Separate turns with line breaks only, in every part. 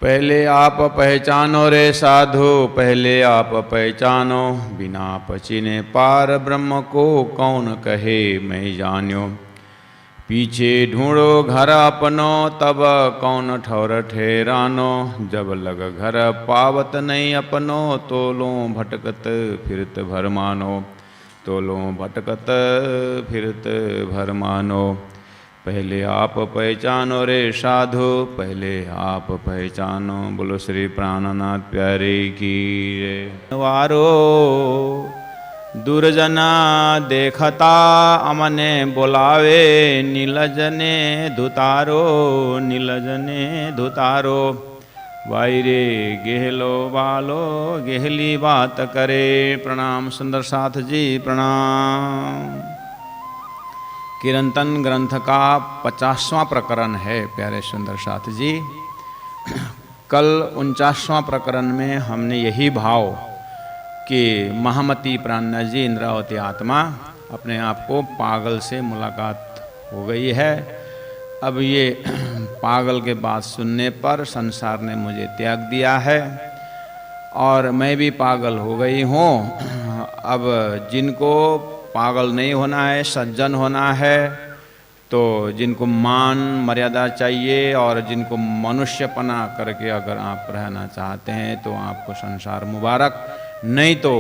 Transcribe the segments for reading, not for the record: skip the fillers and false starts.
पहले आप पहचानो रे साधु, पहले आप पहचानो, बिना पचिने पार ब्रह्म को कौन कहे मैं जान्यो। पीछे ढूंढो घर अपनो, तब कौन ठौर ठहरानो। जब लग घर पावत नहीं अपनो, तोलो भटकत फिरत भर मानो, तोलो भटकत फिरत भर मानो। पहले आप पहचानो रे साधु, पहले आप पहचानो। बोलो श्री प्राणनाथ प्यारे की जय। वारो दुर्जना देखता अमने बुलावे, नीलजने धुतारो, नीलजने धुतारो। वायरे गेहलो बालो, गेहली बात करे। प्रणाम सुंदर साथ जी, प्रणाम। कीर्तन ग्रंथ का 50वां प्रकरण है प्यारे सुंदर साथ जी। कल 49वां प्रकरण में हमने यही भाव कि महामती प्राणनाथ जी इंद्रावती आत्मा अपने आप को पागल से मुलाकात हो गई है। अब ये पागल के बात सुनने पर संसार ने मुझे त्याग दिया है और मैं भी पागल हो गई हूँ। अब जिनको पागल नहीं होना है, सज्जन होना है, तो जिनको मान मर्यादा चाहिए और जिनको मनुष्यपना करके अगर आप रहना चाहते हैं तो आपको संसार मुबारक। नहीं तो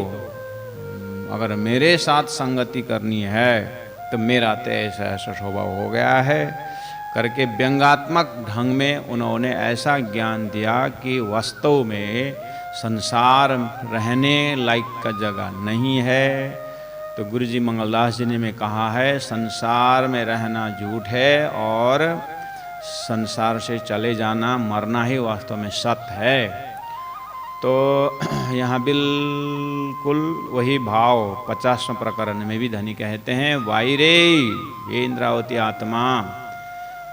अगर मेरे साथ संगति करनी है तो मेरा तो ऐसा ऐसा स्वभाव हो गया है करके व्यंगात्मक ढंग में उन्होंने ऐसा ज्ञान दिया कि वास्तव में संसार रहने लायक का जगह नहीं है। तो गुरुजी मंगलदास जी ने में कहा है संसार में रहना झूठ है और संसार से चले जाना मरना ही वास्तव में सत्य है। तो यहाँ बिल्कुल वही भाव 50वें प्रकरण में भी धनी कहते हैं, वायरे ये इंद्रावती आत्मा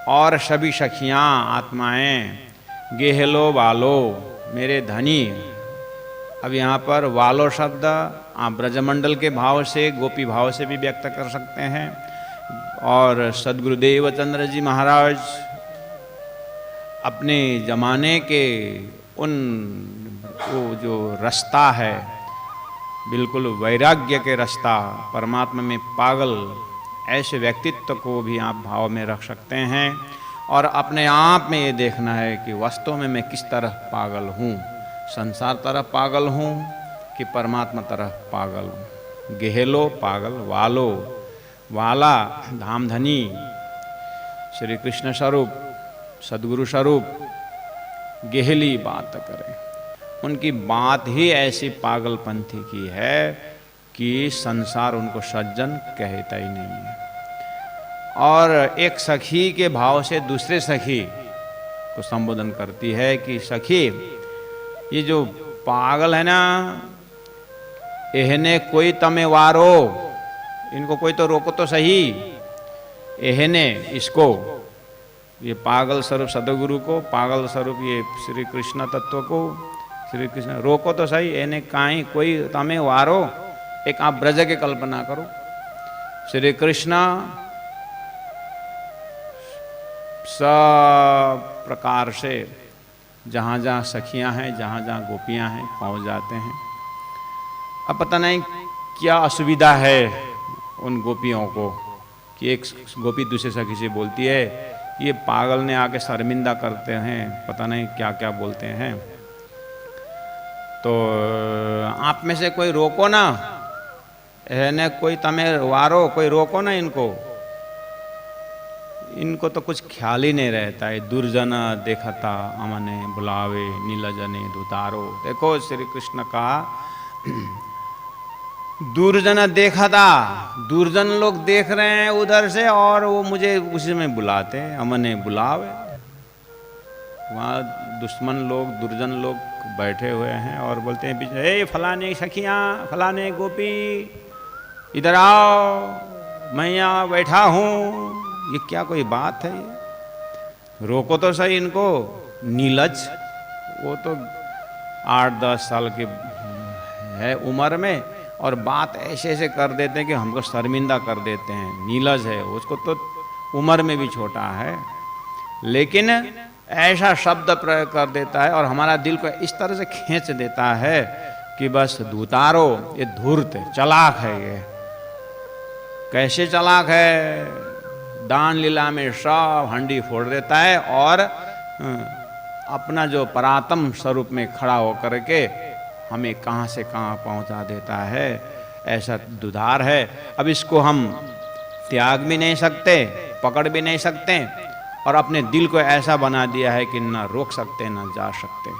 और सभी सखियाँ आत्माएं, गेहलो वालो मेरे धनी। अब यहाँ पर वालो शब्द आप ब्रजमंडल के भाव से, गोपी भाव से भी व्यक्त कर सकते हैं। और सदगुरुदेव चंद्र जी महाराज अपने जमाने के उन वो जो रास्ता है बिल्कुल वैराग्य के रास्ता, परमात्मा में पागल ऐसे व्यक्तित्व को भी आप भाव में रख सकते हैं और अपने आप में ये देखना है कि वास्तव में मैं किस तरह पागल हूँ, संसार तरफ पागल हूँ कि परमात्मा तरफ पागल हूँ। गेहलो पागल, वालो वाला धामधनी श्री कृष्ण स्वरूप सदगुरु स्वरूप गेहली बात करें। उनकी बात ही ऐसी पागलपंथी की है कि संसार उनको सज्जन कहता ही नहीं है। और एक सखी के भाव से दूसरे सखी को संबोधन करती है कि सखी ये जो पागल है ना, एहने कोई तमे वारो, इनको कोई तो रोको तो सही। एहने इसको, ये पागल स्वरूप सदगुरु को, पागल स्वरूप ये श्री कृष्ण तत्व को, श्री कृष्ण रोको तो सही। एने काई कोई तमे वारो, एक आप ब्रज की कल्पना करो। श्री कृष्ण सब प्रकार से जहाँ जहाँ सखियाँ हैं, जहाँ जहाँ गोपियाँ हैं पहुँच जाते हैं। अब पता नहीं क्या असुविधा है उन गोपियों को कि एक गोपी दूसरे सखी से बोलती है ये पागल ने आके शर्मिंदा करते हैं, पता नहीं क्या क्या बोलते हैं। तो आप में से कोई रोको ना, है कोई तमे वारो, कोई रोको ना इनको। इनको तो कुछ ख्याल ही नहीं रहता है। दुर्जना देखता अमने बुलावे, नीलजने धुतारो। देखो श्री कृष्ण का दुर्जन देखा था, दुर्जन लोग देख रहे हैं उधर से और वो मुझे उसी में बुलाते हैं, अमने बुलावे। वहाँ दुश्मन लोग, दुर्जन लोग बैठे हुए हैं और बोलते हैं पीछे, ए फलाने सखियाँ, फलाने गोपी इधर आओ, मैं यहाँ बैठा हूँ। ये क्या कोई बात है? ये रोको तो सही इनको। नीलज वो तो 8-10 साल के है उम्र में और बात ऐसे ऐसे कर देते हैं कि हमको शर्मिंदा कर देते हैं। नीलज है, उसको तो उम्र में भी छोटा है, लेकिन ऐसा शब्द प्रयोग कर देता है और हमारा दिल को इस तरह से खींच देता है कि बस दूतारो, ये धूर्त है, चालाक है। ये कैसे चालाक है? दान लीला में सब हंडी फोड़ देता है और अपना जो परात्म स्वरूप में खड़ा होकर के हमें कहाँ से कहाँ पहुँचा देता है। ऐसा दुधार है। अब इसको हम त्याग भी नहीं सकते, पकड़ भी नहीं सकते, और अपने दिल को ऐसा बना दिया है कि ना रोक सकते ना जा सकते।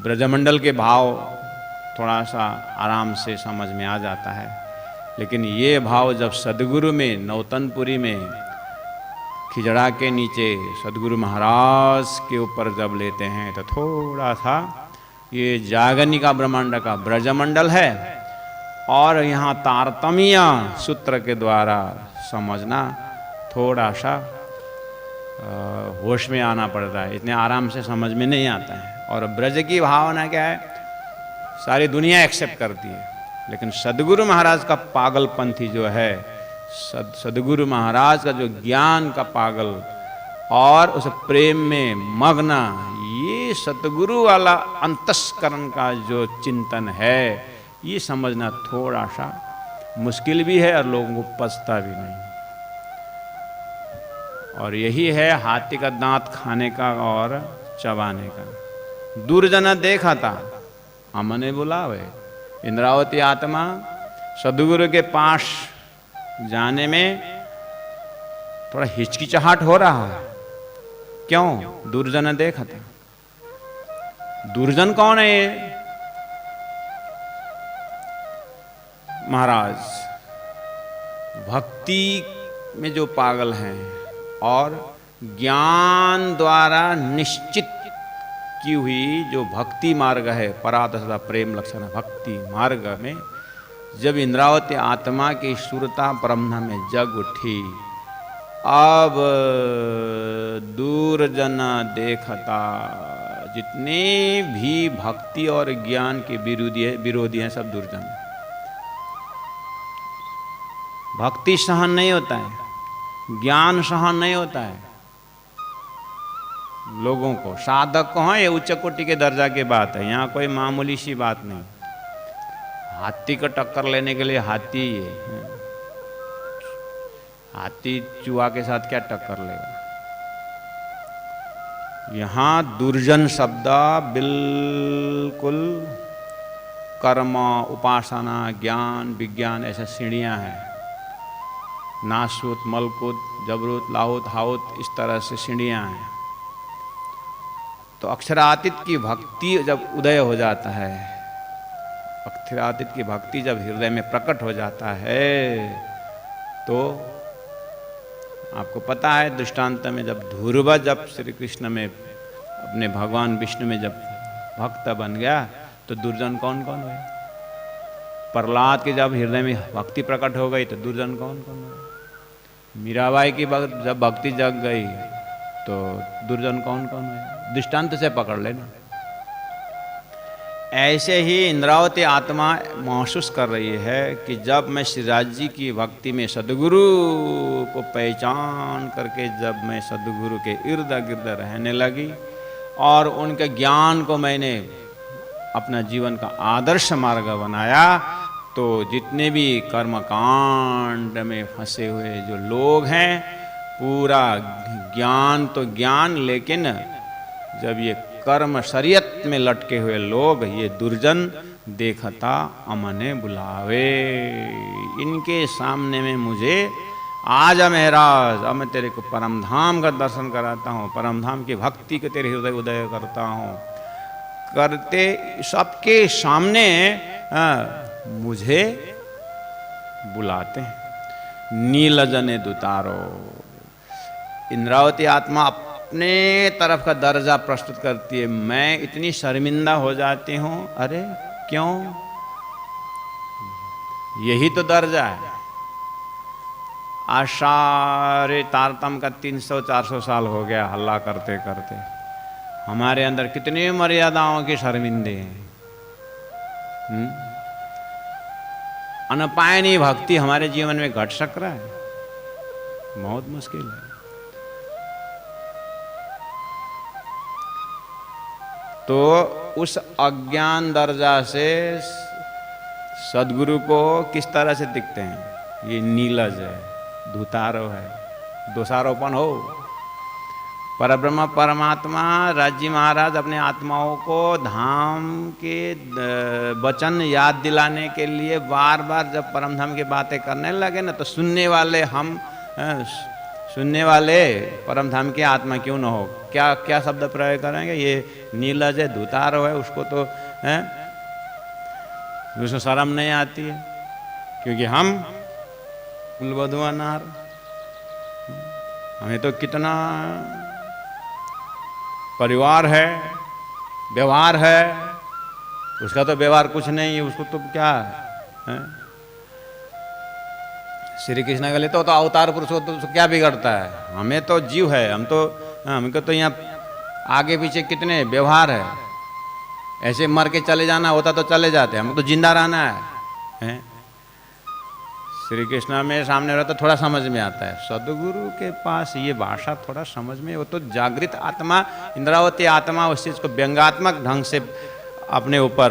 ब्रजमंडल के भाव थोड़ा सा आराम से समझ में आ जाता है, लेकिन ये भाव जब सदगुरु में, नौतनपुरी में खिजड़ा के नीचे सदगुरु महाराज के ऊपर जब लेते हैं तो थोड़ा सा ये जागनिका ब्रह्मांड का ब्रजमंडल है और यहाँ तारतम्य सूत्र के द्वारा समझना थोड़ा सा होश में आना पड़ता है। इतने आराम से समझ में नहीं आता है। और ब्रज की भावना क्या है? सारी दुनिया एक्सेप्ट करती है, लेकिन सदगुरु महाराज का पागलपंथी जो है, सदगुरु महाराज का जो ज्ञान का पागल और उस प्रेम में मग्न, ये सतगुरु वाला अंतस्करण का जो चिंतन है, ये समझना थोड़ा सा मुश्किल भी है और लोगों को पचता भी नहीं। और यही है हाथी का दांत खाने का और चबाने का। दुर्जन देखा था, हमने बुलावे। इंद्रावती आत्मा सदगुरु के पास जाने में थोड़ा हिचकिचाहट हो रहा है। क्यों? दुर्जन देखा था। दुर्जन कौन है ये? महाराज भक्ति में जो पागल हैं और ज्ञान द्वारा निश्चित की हुई जो भक्ति मार्ग है, परातः प्रेम लक्षण भक्ति मार्ग में जब इंद्रावती आत्मा की सुरता ब्रह्म में जग उठी, अब दूरजन देखता, जितने भी भक्ति और ज्ञान के विरोधी हैं सब दुर्जन। भक्ति सहन नहीं होता है, ज्ञान सहन नहीं होता है लोगों को। साधक को हाँ, ये उच्च कोटि के दर्जा की बात है, यहाँ कोई मामूली सी बात नहीं। हाथी को टक्कर लेने के लिए हाथी है, हाथी चूहा के साथ क्या टक्कर लेगा। यहाँ दुर्जन शब्द बिल्कुल कर्म, उपासना, ज्ञान, विज्ञान ऐसा सीढ़ियाँ हैं। नासूत, मलकुत, जबरूत, लाहुत, हाउत, इस तरह से सीढ़ियाँ हैं। तो अक्षरातीत की भक्ति जब उदय हो जाता है, अक्षरातीत की भक्ति जब हृदय में प्रकट हो जाता है, तो आपको पता है दृष्टांत में जब ध्रुव जब श्री कृष्ण में अपने भगवान विष्णु में जब भक्त बन गया तो दुर्जन कौन कौन हुए? प्रहलाद के जब हृदय में भक्ति प्रकट हो गई तो दुर्जन कौन कौन हुए? मीराबाई की जब भक्ति जग गई तो दुर्जन कौन कौन हुए? दृष्टांत से पकड़ लेना। ऐसे ही इंद्रावती आत्मा महसूस कर रही है कि जब मैं श्रीराज जी की भक्ति में सदगुरु को पहचान करके जब मैं सदगुरु के इर्द गिर्द रहने लगी और उनके ज्ञान को मैंने अपना जीवन का आदर्श मार्ग बनाया, तो जितने भी कर्मकांड में फंसे हुए जो लोग हैं, पूरा ज्ञान तो ज्ञान, लेकिन जब ये कर्म शरीयत में लटके हुए लोग, ये दुर्जन देखता अमने बुलावे। इनके सामने में मुझे आजा महाराज, अब मैं तेरे को परम धाम का दर्शन कराता हूँ, परम धाम की भक्ति के तेरे हृदय उदय करता हूँ, करते सबके सामने मुझे बुलाते हैं। नीलजने दुतारो। इंद्रावती आत्मा अपने तरफ का दर्जा प्रस्तुत करती है। मैं इतनी शर्मिंदा हो जाती हूँ। अरे क्यों? यही तो दर्जा है। आज सारे तारतम का 300-400 साल हो गया हल्ला करते करते। हमारे अंदर कितनी मर्यादाओं के शर्मिंदे हैं। अनपायनी भक्ति हमारे जीवन में घट सक रहा है, बहुत मुश्किल है। तो उस अज्ञान दर्जा से सदगुरु को किस तरह से दिखते हैं? ये नीलज है, धुतारो है, दोषारोपण हो। परब्रह्म परमात्मा राज्य महाराज अपने आत्माओं को धाम के वचन याद दिलाने के लिए बार बार जब परम धाम की बातें करने लगे ना, तो सुनने वाले परम धाम की आत्मा क्यों न हो? क्या क्या शब्द प्रयोग करेंगे? ये नीलज है, धुतारो है, उसको तो है उसको शर्म नहीं आती है, क्योंकि हम कुलवधु नार, हमें तो कितना परिवार है, व्यवहार है, उसका तो व्यवहार कुछ नहीं है, उसको तो क्या है? श्री कृष्ण के लिए तो अवतार पुरुष हो तो क्या बिगड़ता है? हमें तो जीव है, हमको तो यहाँ आगे पीछे कितने व्यवहार है, ऐसे मर के चले जाना होता तो चले जाते, हमको तो जिंदा रहना है? श्री कृष्ण में सामने रहता तो थोड़ा समझ में आता है, सदगुरु के पास ये भाषा थोड़ा समझ में, वो तो जागृत आत्मा, इंद्रावती आत्मा उस चीज को व्यंगात्मक ढंग से अपने ऊपर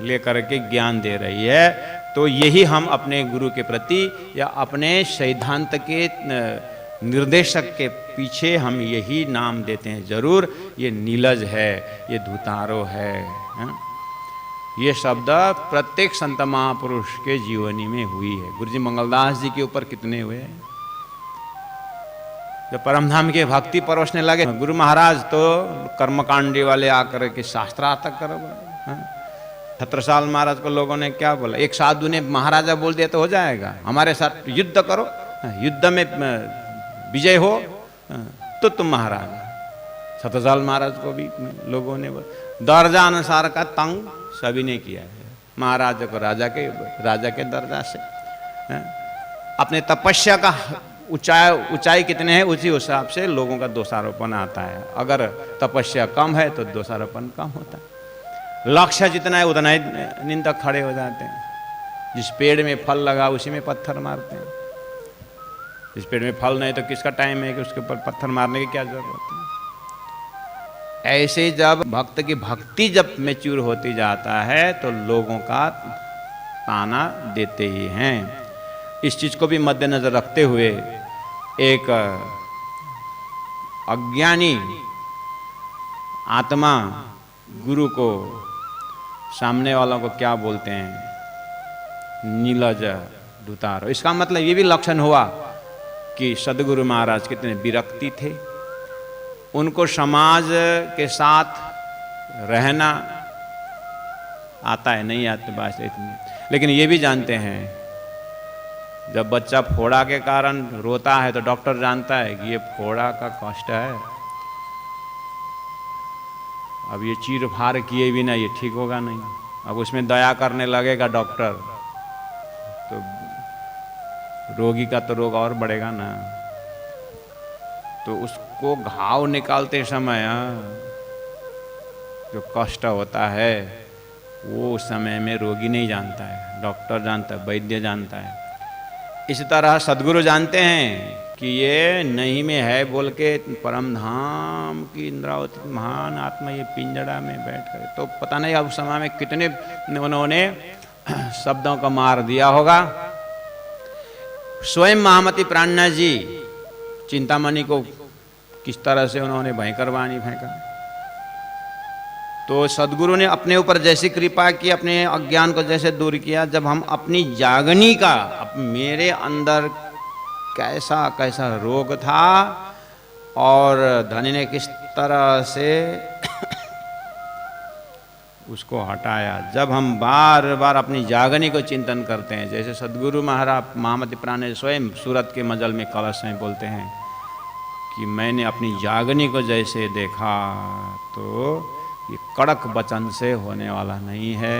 लेकर के ज्ञान दे रही है। तो यही हम अपने गुरु के प्रति या अपने सिद्धांत के निर्देशक के पीछे हम यही नाम देते हैं जरूर, ये नीलज है, ये धुतारो है। ये शब्द प्रत्येक संत महापुरुष के जीवनी में हुई है। गुरु जी मंगलदास जी के ऊपर कितने हुए? जब परमधाम के भक्ति परोसने लगे, गुरु महाराज तो कर्मकांडी वाले आकर के शास्त्रार्थ करो। छत्रसाल महाराज को लोगों ने क्या बोला? एक साधु ने महाराजा बोल दिया तो हो जाएगा, हमारे साथ युद्ध करो, युद्ध में विजय हो तो तुम महाराजा। छत्रसाल महाराज को भी लोगों ने दर्जा अनुसार का तंग सभी ने किया है। महाराज को राजा के दर्जा से अपने तपस्या का ऊंचाई कितने हैं उसी हिसाब से लोगों का दोषारोपण आता है। अगर तपस्या कम है तो दोषारोपण कम होता है। लक्ष्य जितना है उतना ही निंदक खड़े हो जाते हैं। जिस पेड़ में फल लगा उसी में पत्थर मारते हैं। जिस पेड़ में फल नहीं तो किसका टाइम है कि उसके ऊपर पत्थर मारने की क्या जरूरत है? ऐसे जब भक्त की भक्ति जब मैच्योर होती जाता है तो लोगों का ताना देते ही हैं। इस चीज को भी मद्देनजर रखते हुए एक अज्ञानी आत्मा गुरु को सामने वालों को क्या बोलते हैं? नीलज धुतारो। इसका मतलब ये भी लक्षण हुआ कि सदगुरु महाराज कितने विरक्ति थे। उनको समाज के साथ रहना आता है नहीं आती बात इतनी, लेकिन ये भी जानते हैं जब बच्चा फोड़ा के कारण रोता है तो डॉक्टर जानता है कि ये फोड़ा का कष्ट है, अब ये चीर फाड़ किए बिना ये ठीक होगा नहीं। अब उसमें दया करने लगेगा डॉक्टर तो रोगी का तो रोग और बढ़ेगा ना। तो उसको घाव निकालते समय जो कष्ट होता है वो उस समय में रोगी नहीं जानता है, डॉक्टर जानता है, वैद्य जानता है। इसी तरह सदगुरु जानते हैं कि ये नहीं में है बोल के परम धाम की इंद्रावती महान आत्मा ये पिंजड़ा में बैठ कर, तो पता नहीं अब समय में कितने उन्होंने शब्दों का मार दिया होगा। स्वयं महामती प्राणनाथ जी चिंतामणि को किस तरह से उन्होंने भयंकर वाणी फेंका। तो सदगुरु ने अपने ऊपर जैसी कृपा की, अपने अज्ञान को जैसे दूर किया, जब हम अपनी जागनी का मेरे अंदर कैसा कैसा रोग था और धनी ने किस तरह से उसको हटाया। जब हम बार बार अपनी जागनी को चिंतन करते हैं, जैसे सदगुरु महाराज महामती प्राण स्वयं सूरत के मजल में कलश में बोलते हैं कि मैंने अपनी जागनी को जैसे देखा तो ये कड़क वचन से होने वाला नहीं है।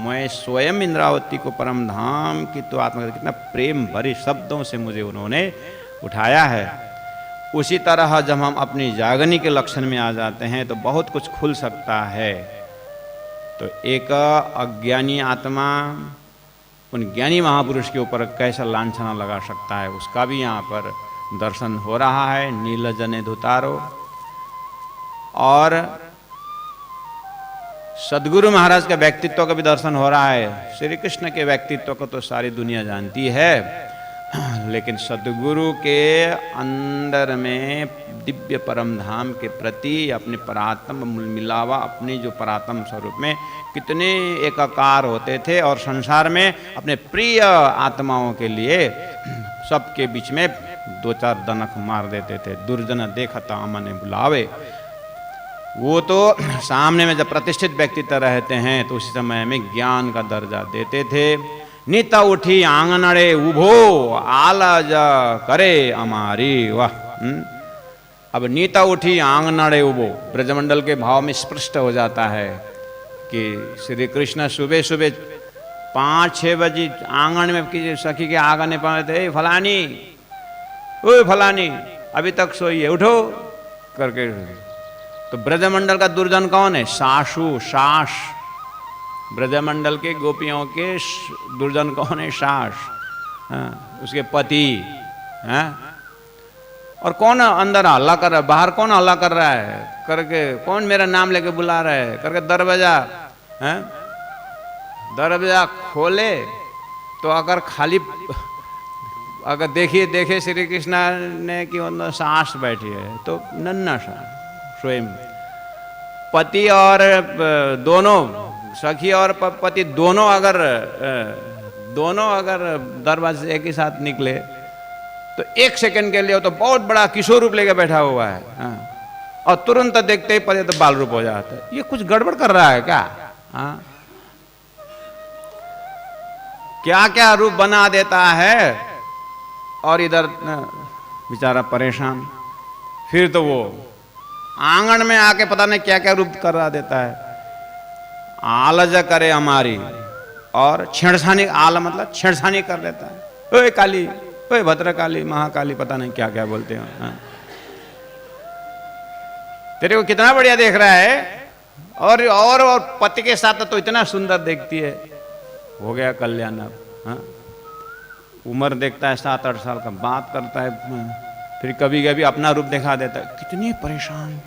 मैं स्वयं इंद्रावती को परम धाम की तो आत्मा कितना प्रेम भरी शब्दों से मुझे उन्होंने उठाया है। उसी तरह जब हम अपनी जागनी के लक्षण में आ जाते हैं तो बहुत कुछ खुल सकता है। तो एक अज्ञानी आत्मा उन ज्ञानी महापुरुष के ऊपर कैसा लांछना लगा सकता है, उसका भी यहाँ पर दर्शन हो रहा है। नीलजने धुतारो। और सदगुरु महाराज का व्यक्तित्व का भी दर्शन हो रहा है। श्री कृष्ण के व्यक्तित्व को तो सारी दुनिया जानती है, लेकिन सदगुरु के अंदर में दिव्य परम धाम के प्रति अपने परात्म मिलावा, अपने जो परात्म स्वरूप में कितने एकाकार होते थे और संसार में अपने प्रिय आत्माओं के लिए सबके बीच में दो चार दनक मार देते थे। दुर्जन देखता मन बुलावे, वो तो सामने में जब प्रतिष्ठित व्यक्तित्व रहते हैं तो उसी समय में ज्ञान का दर्जा देते थे। नित उठी आंगनड़े उभो आलज करे हमारी, वाह। अब नीता उठी आंगनड़े उभो ब्रजमंडल के भाव में स्पष्ट हो जाता है कि श्री कृष्ण सुबह सुबह 5-6 बजे आंगन में किसी सखी के आंगन में पहुंचते, फलानी ओ फलानी अभी तक सोई है, उठो करके। तो ब्रजमंडल का दुर्जन कौन है? साशु, साश। ब्रजमंडल के गोपियों के दुर्जन कौन है? साश, उसके पति हैं। और कौन अंदर हल्ला कर रहा है, बाहर कौन हल्ला कर रहा है करके, कौन मेरा नाम लेके बुला रहा है करके दरवाजा है, दरवाजा खोले तो अगर खाली अगर देखे श्री कृष्ण ने कि अंदर सास बैठी है तो नन्ना सा स्वयं पति और दोनों सखी और पति दोनों अगर दरवाजे से एक ही साथ निकले तो 1 सेकंड के लिए तो बहुत बड़ा किशोर रूप लेके बैठा हुआ है, और तुरंत देखते ही पति तो बाल रूप हो जाता है। ये कुछ गड़बड़ कर रहा है क्या? क्या क्या रूप बना देता है, और इधर बेचारा परेशान। फिर तो वो आंगन में आके पता नहीं क्या क्या रूप करा देता है। आलज करे हमारी, और छेड़छानी, आल मतलब छेड़छानी कर देता है। ओए काली, ओए भद्रकाली, महाकाली, पता नहीं क्या क्या बोलते हैं। तेरे को कितना बढ़िया देख रहा है, और पति के साथ तो इतना सुंदर देखती है। हो गया कल्याण। अब उम्र देखता है 7-8 साल का, बात करता है, फिर कभी कभी अपना रूप दिखा देता है। कितनी परेशान।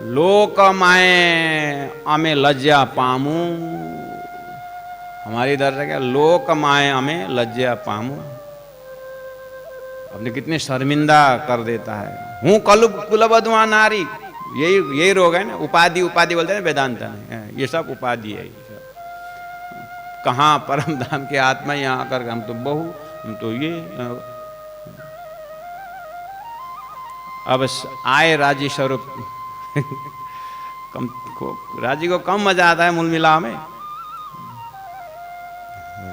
लोक माए हमें लज्जा पामू, हमारी इधर से क्या, लोक माए हमें लज्जा पामू, अपने कितने शर्मिंदा कर देता है। हूँ कुलबधुआ नारी, यही रोग है ना। उपाधि बोलते हैं ना वेदांत में, ये सब उपाधि है। कहाँ परम धाम के आत्मा, यहाँ आकर हम तो बहु, हम तो ये। अब आए राजी स्वरूप राजी को कम मजा आता है मूल मिला में।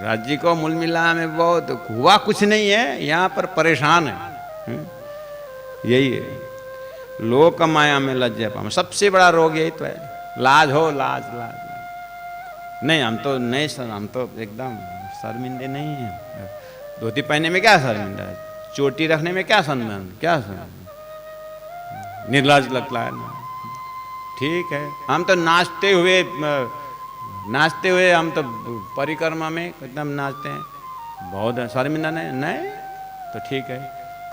राजी को मूल मिला में बहुत हुआ कुछ नहीं है, यहाँ पर परेशान है। यही है लोक माया में लज्जा पाम, सबसे बड़ा रोग यही तो है। लाज हो, लाज लाज नहीं, हम तो नहीं सर, हम तो एकदम शर्मिंदे नहीं हैं। धोती पहनने में क्या शर्मिंदा है, चोटी रखने में क्या शर्मिंदा, क्या शर्मिंदा, निर्लज लगता है ना। ठीक है, हम तो नाचते हुए हम तो परिक्रमा में एकदम नाचते हैं, बहुत शर्मिंदा नहीं तो ठीक है।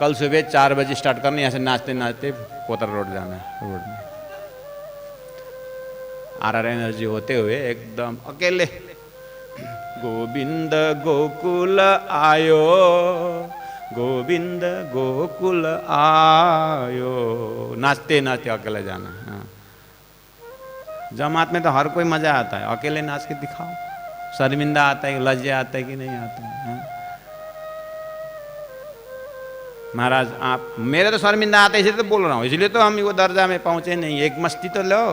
कल सुबह 4 बजे स्टार्ट करना, यहाँ से नाचते नाचते कोतर रोड जाना है। रोड में RR एनर्जी होते हुए एकदम अकेले, गोविंद गोकुल आयो, गोविंद गोकुल आयो, नाचते नाचते अकेले जाना। जमात में तो हर कोई मजा आता है, अकेले नाच के दिखाओ। शर्मिंदा आता है, लज्जा आता है कि नहीं आता है? महाराज आप, मेरे तो शर्मिंदा आता है इसलिए तो बोल रहा हूँ, इसलिए तो हम वो दर्जा में पहुंचे नहीं। एक मस्ती तो लो।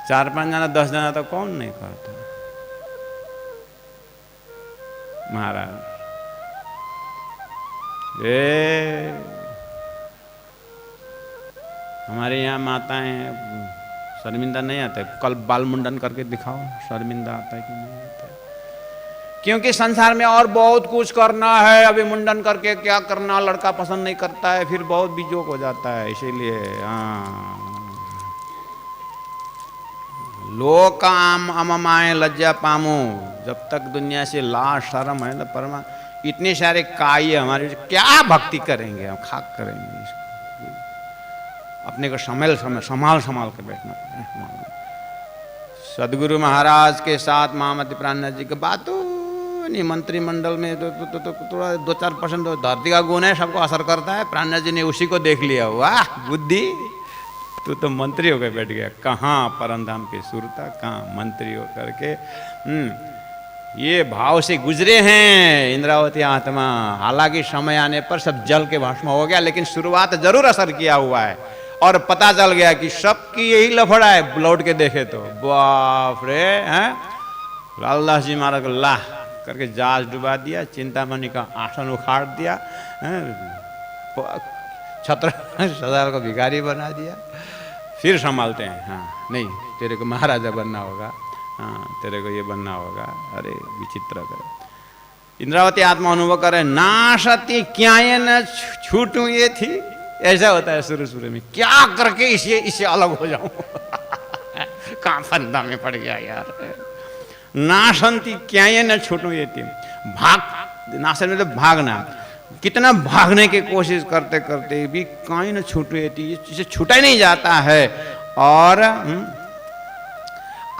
4-5 जना 10 जना तो कौन नहीं करता महाराज। हमारे यहाँ माताएं शर्मिंदा नहीं आते। कल बाल मुंडन करके दिखाओ, शर्मिंदा आता है कि नहीं आता है? क्योंकि संसार में और बहुत कुछ करना है। अभी मुंडन करके क्या करना, लड़का पसंद नहीं करता है, फिर बहुत बीजोक हो जाता है। इसीलिए लोक आम अममाए लज्जा पामो, जब तक दुनिया से लाश शर्म है ना परमा, इतने सारे काय हमारे, क्या भक्ति करेंगे हम, खाक करेंगे इसको। अपने को संभाल के बैठना पड़ता है। सदगुरु महाराज के साथ महामती प्राणनाथ जी की बात नहीं, मंत्रिमंडल में तो थोड़ा 2-4% तो धरती का गुण है, सबको असर करता है। प्राणनाथ जी ने उसी को देख लिया, वाह बुद्धि, तू तो मंत्री होकर बैठ गया, कहाँ परमधाम की सुरता, कहाँ मंत्री हो करके। ये भाव से गुजरे हैं इंद्रावती आत्मा। हालांकि समय आने पर सब जल के भस्म हो गया, लेकिन शुरुआत जरूर असर किया हुआ है और पता चल गया कि सबकी यही लफड़ा है। लौट के देखे तो बाप रे, हैं लालदास जी महाराज को लाह करके जहाज डुबा दिया, चिंतामणि का आसन उखाड़ दिया, छत्र सदार को भिखारी बना दिया। फिर संभालते हैं, हाँ नहीं तेरे को महाराजा बनना होगा, हाँ तेरे को ये बनना होगा। अरे विचित्र करे। इंद्रावती आत्मा अनुभव करे, नाशती क्या ये न छूटूं ये थी। ऐसा होता है शुरू में, क्या करके इससे अलग हो जाऊं। कहाँ फंदा में पड़ गया यार। नाशंती क्या ये न छूटूं ये थी। भाग, नाशन में तो भागना, कितना भागने की कोशिश करते करते भी कहीं न छूटू ये थी, इसे छूटा ही नहीं जाता है। और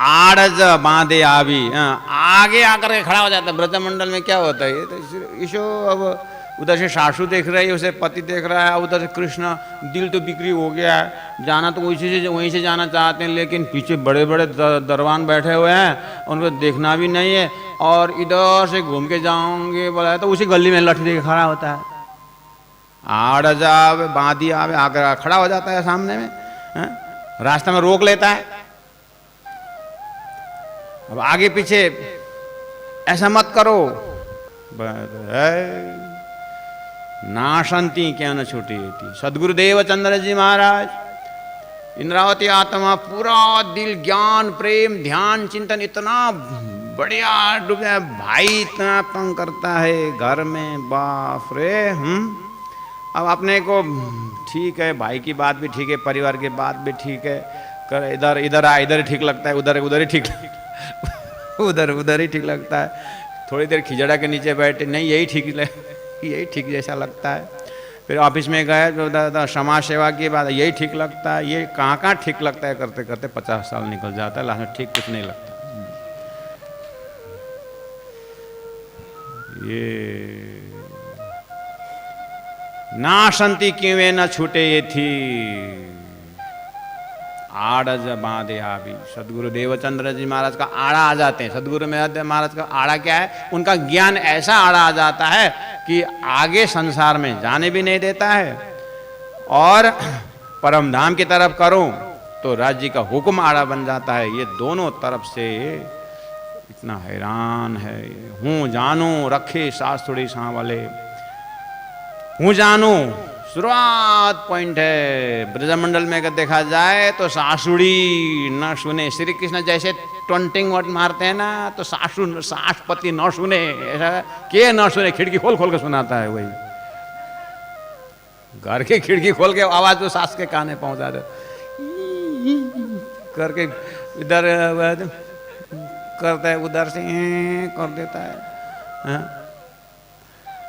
आड़ज बांधे आवी, आगे आकर के खड़ा हो जाता है। ब्रजमंडल में क्या होता है, ये तो ईशो अब उधर से सासू देख रही है, उसे पति देख रहा है, उधर से कृष्ण, दिल तो बिक्री हो गया है, जाना तो वहीं से जाना चाहते हैं, लेकिन पीछे बड़े बड़े दरबान बैठे हुए हैं, उनको देखना भी नहीं है। और इधर से घूम के जाओगे बोला तो उसी गली में लठी देके खड़ा होता है। आड़ जावे बांधी आवे, आकर खड़ा हो जाता है सामने में, रास्ते में रोक लेता है। अब आगे पीछे ऐसा मत करो, नाशंती क्या न छूटी थी। सदगुरुदेव चंद्र जी महाराज, इंद्रावती आत्मा पूरा दिल ज्ञान प्रेम ध्यान चिंतन इतना बढ़िया डूबा, भाई इतना तंग करता है घर में, बाप रे। अब अपने को ठीक है, भाई की बात भी ठीक है, परिवार की बात भी ठीक है, कर इधर ही ठीक लगता है, उधर ही ठीक उधर ही ठीक लगता है। थोड़ी देर खिजड़ा के नीचे बैठे, नहीं यही ठीक जैसा लगता है। फिर ऑफिस में गए तो समाज सेवा की बात, यही ठीक लगता है, ये कहाँ ठीक लगता है, करते करते 50 साल निकल जाता है, लास्ट में ठीक कुछ नहीं लगता। ये नाशंती क्यों न छूटे ये थी, आड़ज बांधे आवी। सदगुरु देवचंद्र जी महाराज का आड़ा आ जाते हैं। सदगुरु महाराज का आड़ा क्या है, उनका ज्ञान ऐसा आड़ा आ जाता है कि आगे संसार में जाने भी नहीं देता है, और परमधाम की तरफ करो तो राज्य का हुक्म आड़ा बन जाता है। ये दोनों तरफ से इतना हैरान है। हूँ जानू रखे शास्त्रोड़ी सांवले, हूँ जानू शुरुआत पॉइंट है। ब्रजमंडल में अगर देखा जाए तो सासुड़ी न सुने, श्री कृष्ण जैसे टंटिंग वर्ड मारते हैं ना, तो सासपति न सुने, ऐसा के न सुने, खिड़की खोल के सुनाता है। वही घर की खिड़की खोल के आवाज तो सास के काने पहुंचा दे करके, इधर करता है, उधर से कर देता है।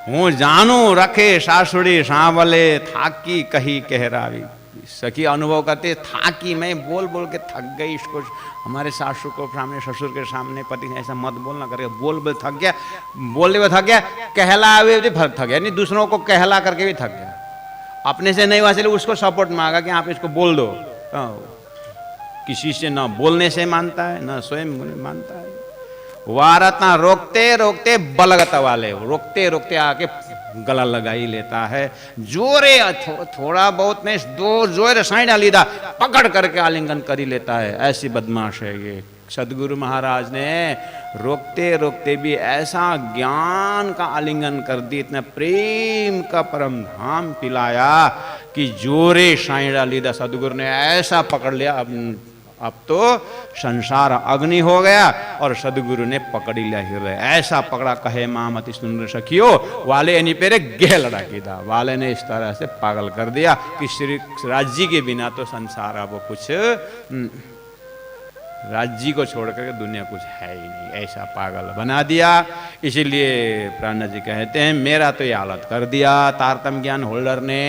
हूँ जानू रखे सासुड़ी सांवले, थाकी कही कहरावी। सखी अनुभव करते, थाकी मैं बोल के थक गई। इसको हमारे सासू को सामने, ससुर के सामने पति ने ऐसा मत बोलना करके बोल थक गया, बोलने में थक गया, कहला हुए भी थक गया, नहीं दूसरों को कहला करके भी थक गया। अपने से नहीं हुआ, इसलिए उसको सपोर्ट मांगा कि आप इसको बोल दो। किसी से ना बोलने से मानता है, ना स्वयं मानता है। वारतना रोकते बलगत वाले, रोकते आके गला लगा ही लेता है। जोरे थोड़ा बहुत नहीं, दो जोर साई डाली था, पकड़ करके आलिंगन कर ही लेता है। ऐसी बदमाश है ये। सदगुरु महाराज ने रोकते भी ऐसा ज्ञान का आलिंगन कर दी, इतना प्रेम का परम धाम पिलाया कि जोरे साई डाली था। सदगुरु ने ऐसा पकड़ लिया, अब तो संसार अग्नि हो गया, और सदगुरु ने पकड़ लिया हृदय। ऐसा पकड़ा, कहे मामति सुंदर सखियो वाले एनी पेरे गेह लड़ा की था। वाले ने इस तरह से पागल कर दिया कि श्री राज्य के बिना तो संसार अब कुछ, राज्य को छोड़ करके दुनिया कुछ है ही नहीं, ऐसा पागल बना दिया। इसीलिए प्राणनाथ जी कहते हैं, मेरा तो ये हालत कर दिया तारतम ज्ञान होल्डर ने।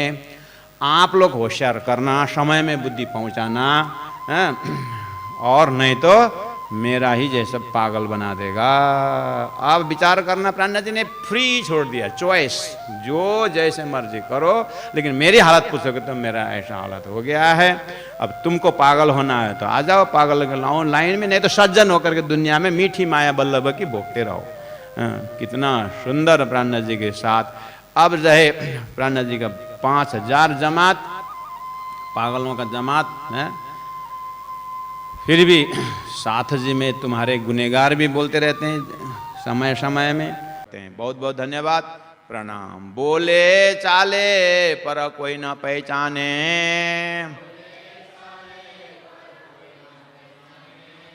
आप लोग होशियार करना, समय में बुद्धि पहुंचाना, और नहीं तो मेरा ही जैसा पागल बना देगा। आप विचार करना, प्राणनाथ जी ने फ्री छोड़ दिया, चॉइस, जो जैसे मर्जी करो, लेकिन मेरी हालत पूछोगे तो मेरा ऐसा हालत हो गया है। अब तुमको पागल होना है तो आ जाओ, पागल लाइन में, नहीं तो सज्जन होकर के दुनिया में मीठी माया बल्लभ की भोगते रहो। कितना सुंदर प्राणनाथ जी के साथ। अब रहे प्राणनाथ जी का 5000 जमात, पागलों का जमात है, फिर भी साथ जी में तुम्हारे गुनेगार भी बोलते रहते हैं समय समय में। बहुत बहुत धन्यवाद, प्रणाम। बोले चाले पर कोई न पहचाने,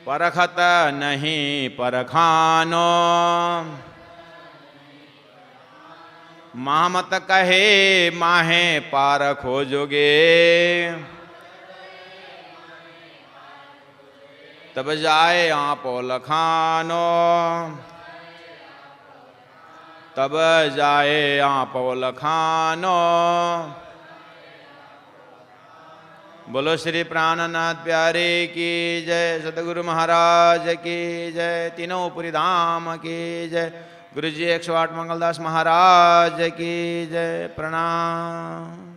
परखत नहीं परखानो, मामत कहे माहे पार खोजोगे, तब जाए आपो लखानो, तब जाए आपो लखानो। बोलो श्री प्राणनाथ प्यारे की जय, सतगुरु महाराज की जय, तीनों पुरी धाम की जय, गुरु जी 108 मंगलदास महाराज की जय। प्रणाम।